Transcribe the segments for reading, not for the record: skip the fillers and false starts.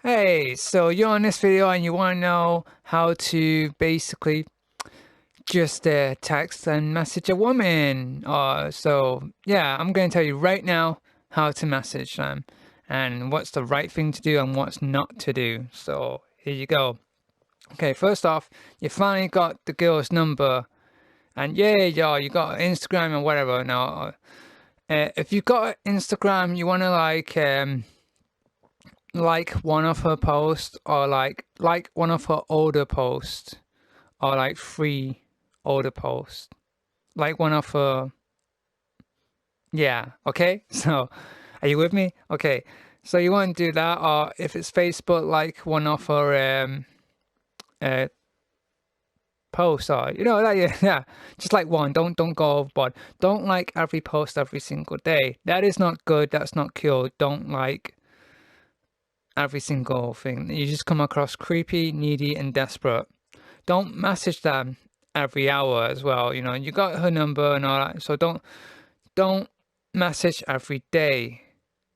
Hey, so you're on this video and you want to know how to basically just text and message a woman. So yeah, I'm going to tell you right now how to message them and what's the right thing to do and what's not to do. So here you go. Okay, first off, you finally got the girl's number and yeah, you got Instagram or whatever. Now, if you got Instagram, you want to like one of her posts or like one of her older posts or like three older posts like one of her, yeah, okay. So are you with me? Okay, so you want to do that, or if it's Facebook, like one of her uh posts, or like, yeah, just like one. Don't go overboard. Don't like every post every single day. That is not good. That's not cool. Don't like every single thing. You just come across creepy, needy, and desperate. Don't message them every hour as well. You got her number and all that, so don't message every day,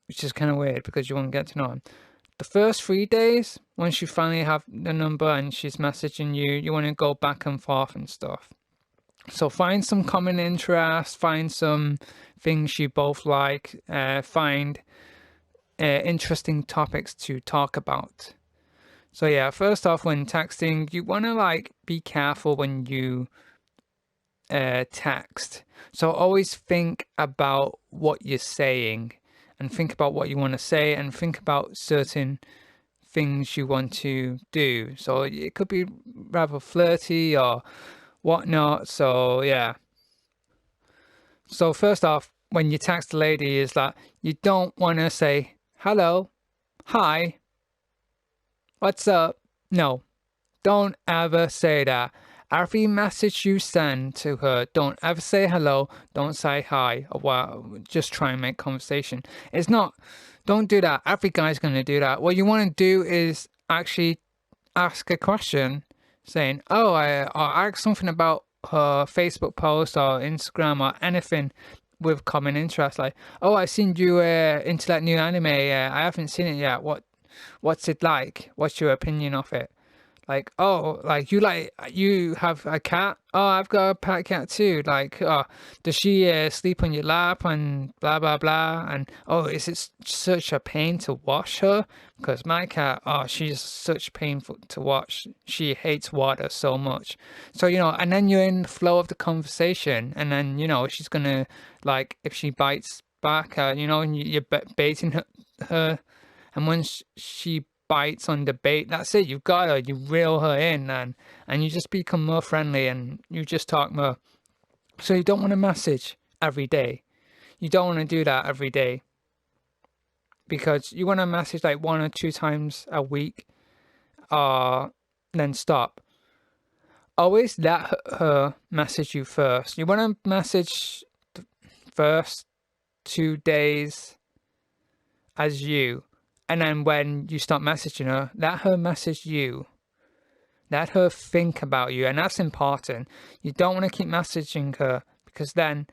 which is kind of weird because you won't get to know them. The first 3 days, once you finally have the number and she's messaging you, you want to go back and forth and stuff. So find some common interests, find some things you both like, find interesting topics to talk about. So yeah, first off, when texting, you want to be careful when you text. So always think about what you're saying and think about what you want to say and think about certain things you want to do. So it could be rather flirty or whatnot. So yeah. So first off, when you text a lady, is that you don't want to say hello, hi, what's up. No, don't ever say that. Every message you send to her, don't ever say hello, don't say hi, or just try and make conversation. Don't do that. Every guy's going to do that. What you want to do is actually ask a question saying, oh, or ask something about her Facebook post or Instagram or anything with common interest. Like, oh, I seen you into that new anime. I haven't seen it yet. What's it like? What's your opinion of it? Like, oh, you have a cat? Oh, I've got a pet cat too. Like, oh, does she sleep on your lap and blah blah blah? And oh, is it such a pain to wash her? Because my cat, oh, she's such painful to wash. She hates water so much. So and then you're in the flow of the conversation, and then she's gonna if she bites back, and you're baiting her, and once she bites on the bait, that's it. You've got her. You reel her in, and you just become more friendly, and you just talk more. So you don't want to message every day. You don't want to do that every day, because you want to message like 1 or 2 times a week, then stop. Always let her message you first. You want to message the first 2 days as you. And then when you start messaging her, let her message you. Let her think about you. And that's important. You don't want to keep messaging her, because then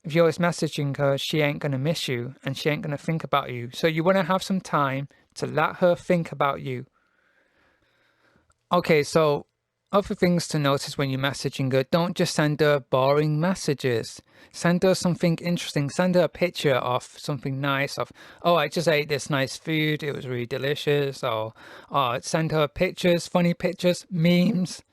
if you're always messaging her, she ain't going to miss you and she ain't going to think about you. So you want to have some time to let her think about you. Okay, so other things to notice when you're messaging her: don't just send her boring messages. Send her something interesting. Send her a picture of something nice, of, oh, I just ate this nice food, it was really delicious. Or send her pictures, funny pictures, memes,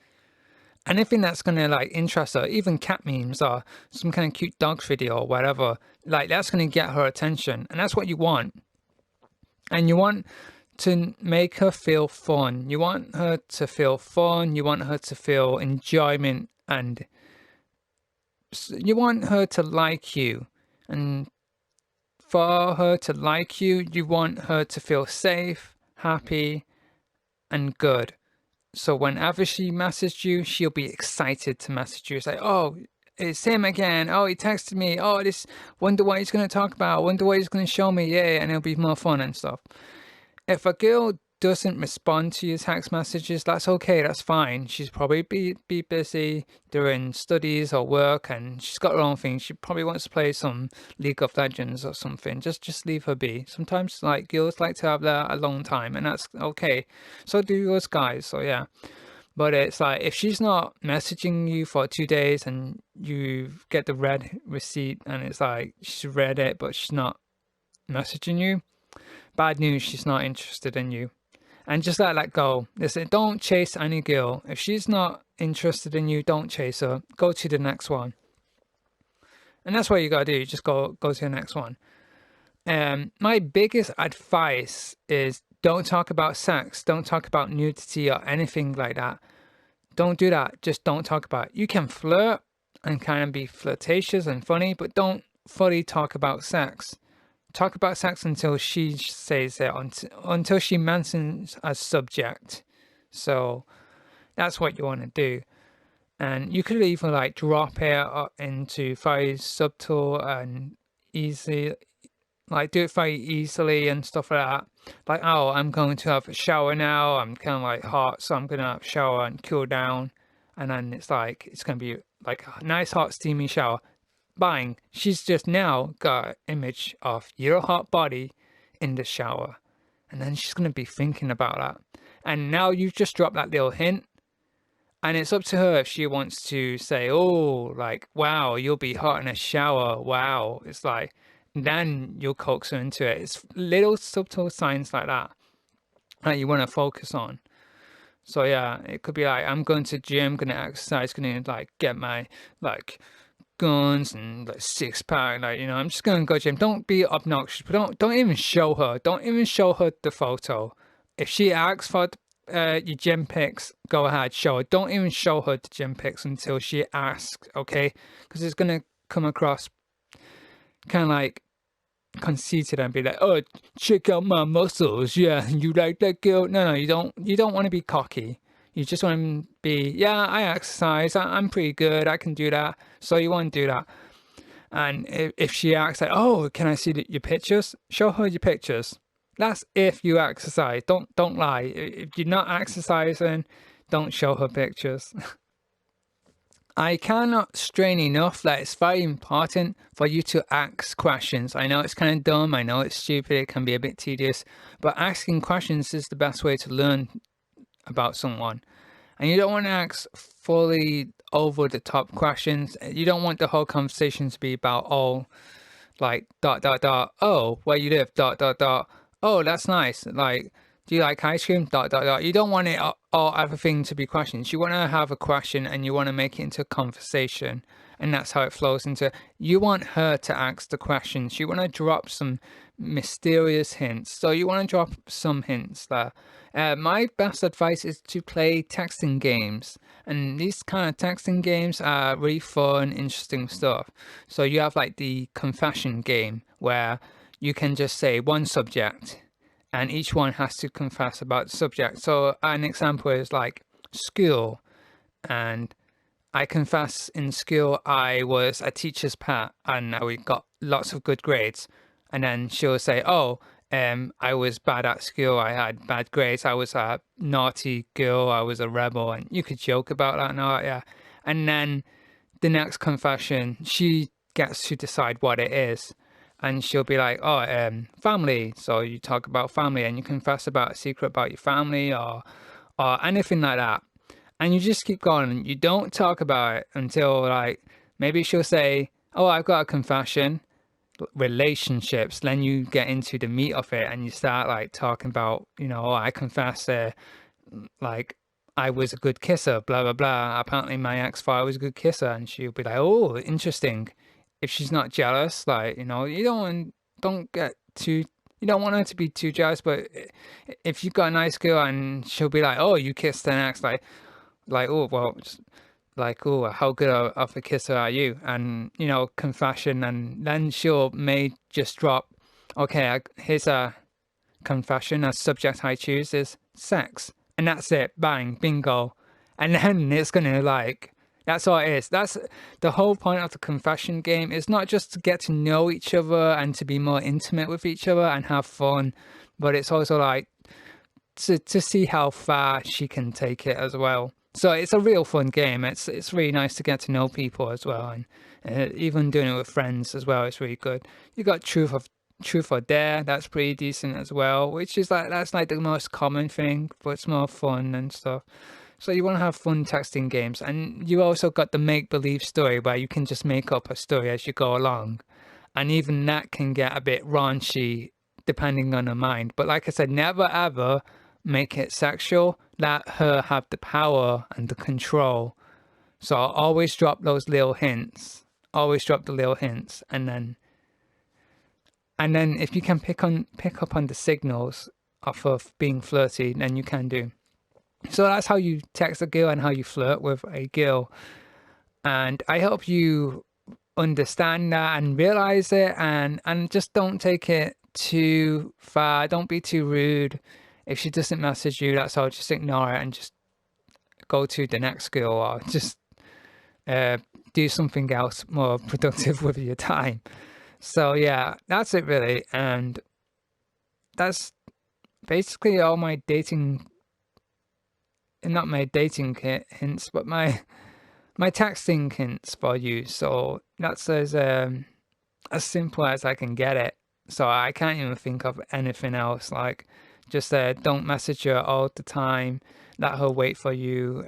anything that's gonna interest her, even cat memes or some kind of cute dog video or whatever. That's gonna get her attention, and that's what you want. And you want to make her feel fun. You want her to feel fun. You want her to feel enjoyment, and you want her to like you. And for her to like you, you want her to feel safe, happy, and good. So whenever she messages you, she'll be excited to message you. It's like, oh, it's him again. Oh, he texted me. Oh, this, wonder what he's going to talk about. Wonder what he's going to show me. Yeah, and it'll be more fun and stuff. If a girl doesn't respond to your text messages, that's okay, that's fine. She's probably be busy doing studies or work, and she's got her own thing. She probably wants to play some League of Legends or something. Just leave her be. Sometimes like girls like to have that alone time, and that's okay. So do yours, guys. So yeah. But it's like if she's not messaging you for 2 days and you get the red receipt and it's like she's read it but she's not messaging you, bad news, she's not interested in you. And just let that go. Listen, don't chase any girl. If she's not interested in you, don't chase her. Go to the next one. And that's what you gotta do. Just go to the next one. My biggest advice is don't talk about sex. Don't talk about nudity or anything like that. Don't do that. Just don't talk about it. You can flirt and kind of be flirtatious and funny, but don't fully talk about sex. Talk about sex until she says it, until she mentions a subject. So that's what you want to do. And you could even like drop it into very subtle and easy, like do it very easily and stuff like that. Like, oh, I'm going to have a shower now. I'm kind of like hot, so I'm going to have a shower and cool down. And then it's like, it's going to be like a nice hot steamy shower. Bang, she's just now got an image of your hot body in the shower, and then she's going to be thinking about that. And now you've just dropped that little hint, and it's up to her if she wants to say, oh, like, wow, you'll be hot in a shower, wow. It's like, then you'll coax her into it. It's little subtle signs like that you want to focus on. So yeah, it could be like, I'm going to gym, going to exercise, going to like get my like guns and like six pack, like, you know, I'm just gonna go gym. Don't be obnoxious, but don't even show her. Don't even show her the photo. If she asks for your gym pics, go ahead, show her. Don't even show her the gym pics until she asks, okay? Because it's gonna come across kind of like conceited and be like, oh, check out my muscles. Yeah, you like that girl? No, you don't. You don't want to be cocky. You just want to be, yeah, I exercise. I'm pretty good. I can do that. So you want to do that. And if she asks, like, oh, can I see your pictures? Show her your pictures. That's if you exercise. Don't lie. If you're not exercising, don't show her pictures. I cannot strain enough that it's very important for you to ask questions. I know it's kind of dumb. I know it's stupid. It can be a bit tedious. But asking questions is the best way to learn about someone. And you don't want to ask fully over the top questions. You don't want the whole conversation to be about, oh, like oh, where you live, oh, that's nice, like, do you like ice cream, You don't want it all everything to be questions. You want to have a question and you want to make it into a conversation, and that's how it flows into. You want her to ask the questions. You want to drop some mysterious hints. So you want to drop some hints there. My best advice is to play texting games, and these kind of texting games are really fun, interesting stuff. So you have like the confession game where you can just say one subject and each one has to confess about the subject. So an example is like school, and I confess in school I was a teacher's pet and I got lots of good grades. And then she'll say, oh, I was bad at school. I had bad grades. I was a naughty girl. I was a rebel. And you could joke about that now, yeah. And then the next confession, she gets to decide what it is. And she'll be like, oh, family. So you talk about family and you confess about a secret about your family or anything like that. And you just keep going. You don't talk about it until like maybe she'll say, oh, I've got a confession. Relationships. Then you get into the meat of it and you start like talking about, you know, oh, I confess like I was a good kisser, blah blah blah. Apparently my ex-father was a good kisser, and she'll be like, oh, interesting. If she's not jealous, like, you know, you don't get too, you don't want her to be too jealous. But if you've got a nice girl and she'll be like, oh, you kissed an ex, like oh, well, like, oh, how good of a kisser are you? And, you know, confession. And then she'll may just drop, okay, here's a confession. A subject I choose is sex. And that's it. Bang, bingo. And then it's going to like, that's all it is. That's the whole point of the confession game. It's not just to get to know each other and to be more intimate with each other and have fun, but it's also like to see how far she can take it as well. So it's a real fun game. It's really nice to get to know people as well, and even doing it with friends as well. It's really good. You got Truth or Dare. That's pretty decent as well. Which is that's like the most common thing, but it's more fun and stuff. So you want to have fun texting games, and you also got the make believe story where you can just make up a story as you go along, and even that can get a bit raunchy depending on her mind. But like I said, never ever make it sexual. Let her have the power and the control. So I'll always drop those little hints. Always drop the little hints, and then if you can pick up on the signals of being flirty, then you can do. So that's how you text a girl and how you flirt with a girl. And I hope you understand that and realize it, and just don't take it too far. Don't be too rude. If she doesn't message you, that's all. Just ignore it and just go to the next girl, or just do something else more productive with your time. So yeah, that's it really. And that's basically all my dating, not my dating hints, but my texting hints for you. So that's as simple as I can get it. So I can't even think of anything else. Like, just don't message her all the time. Let her wait for you.